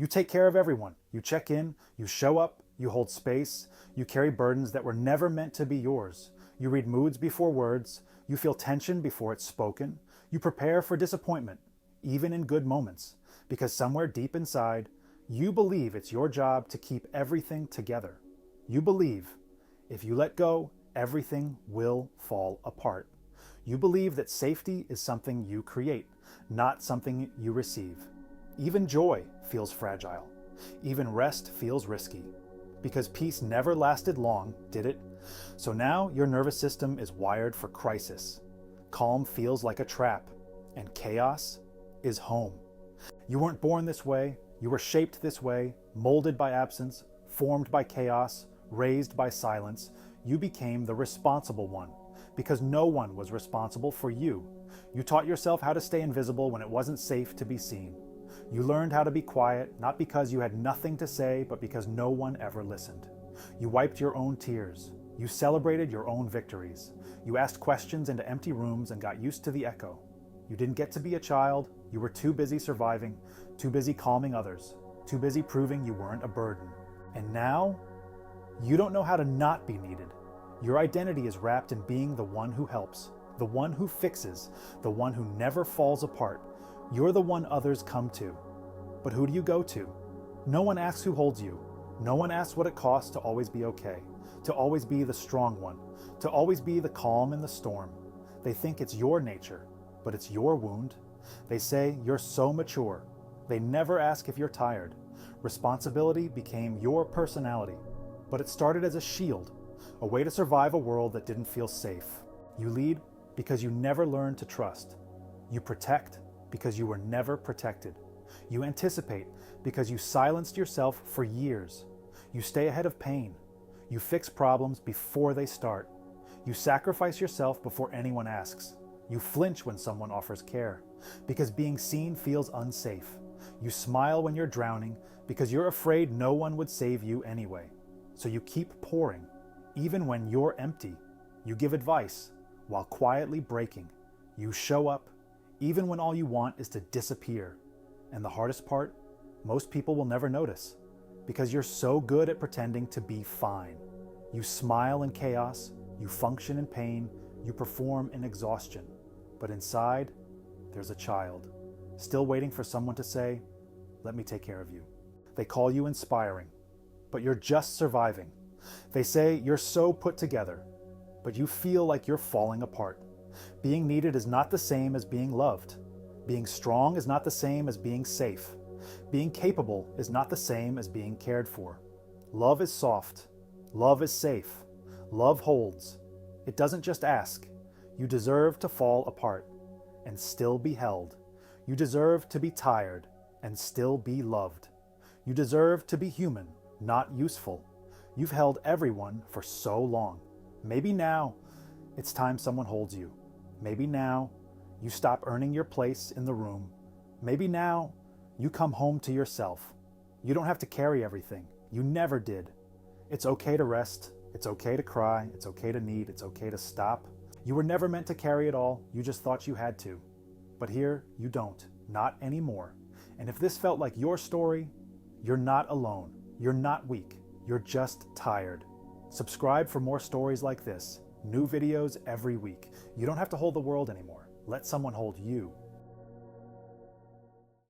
You take care of everyone. You check in, you show up, you hold space, you carry burdens that were never meant to be yours. You read moods before words, you feel tension before it's spoken, you prepare for disappointment, even in good moments, because somewhere deep inside, you believe it's your job to keep everything together. You believe if you let go, everything will fall apart. You believe that safety is something you create, not something you receive. Even joy feels fragile. Even rest feels risky. Because peace never lasted long, did it? So now your nervous system is wired for crisis. Calm feels like a trap, and chaos is home. You weren't born this way, you were shaped this way, molded by absence, formed by chaos, raised by silence. You became the responsible one, because no one was responsible for you. You taught yourself how to stay invisible when it wasn't safe to be seen. You learned how to be quiet, not because you had nothing to say, but because no one ever listened. You wiped your own tears. You celebrated your own victories. You asked questions into empty rooms and got used to the echo. You didn't get to be a child. You were too busy surviving, too busy calming others, too busy proving you weren't a burden. And now, you don't know how to not be needed. Your identity is wrapped in being the one who helps, the one who fixes, the one who never falls apart. You're the one others come to. But who do you go to? No one asks who holds you. No one asks what it costs to always be okay, to always be the strong one, to always be the calm in the storm. They think it's your nature, but it's your wound. They say you're so mature. They never ask if you're tired. Responsibility became your personality, but it started as a shield, a way to survive a world that didn't feel safe. You lead because you never learned to trust. You protect because you were never protected. You anticipate because you silenced yourself for years. You stay ahead of pain. You fix problems before they start. You sacrifice yourself before anyone asks. You flinch when someone offers care because being seen feels unsafe. You smile when you're drowning because you're afraid no one would save you anyway. So you keep pouring, even when you're empty. You give advice while quietly breaking. You show up even when all you want is to disappear. And the hardest part, most people will never notice because you're so good at pretending to be fine. You smile in chaos, you function in pain, you perform in exhaustion. But inside, there's a child, still waiting for someone to say, "Let me take care of you." They call you inspiring, but you're just surviving. They say you're so put together, but you feel like you're falling apart. Being needed is not the same as being loved. Being strong is not the same as being safe. Being capable is not the same as being cared for. Love is soft. Love is safe. Love holds. It doesn't just ask. You deserve to fall apart and still be held. You deserve to be tired and still be loved. You deserve to be human, not useful. You've held everyone for so long. Maybe now it's time someone holds you. Maybe now you stop earning your place in the room. Maybe now you come home to yourself. You don't have to carry everything. You never did. It's okay to rest. It's okay to cry. It's okay to need. It's okay to stop. You were never meant to carry it all. You just thought you had to. But here you don't. Not anymore. And if this felt like your story, you're not alone. You're not weak. You're just tired. Subscribe for more stories like this. New videos every week. You don't have to hold the world anymore. Let someone hold you.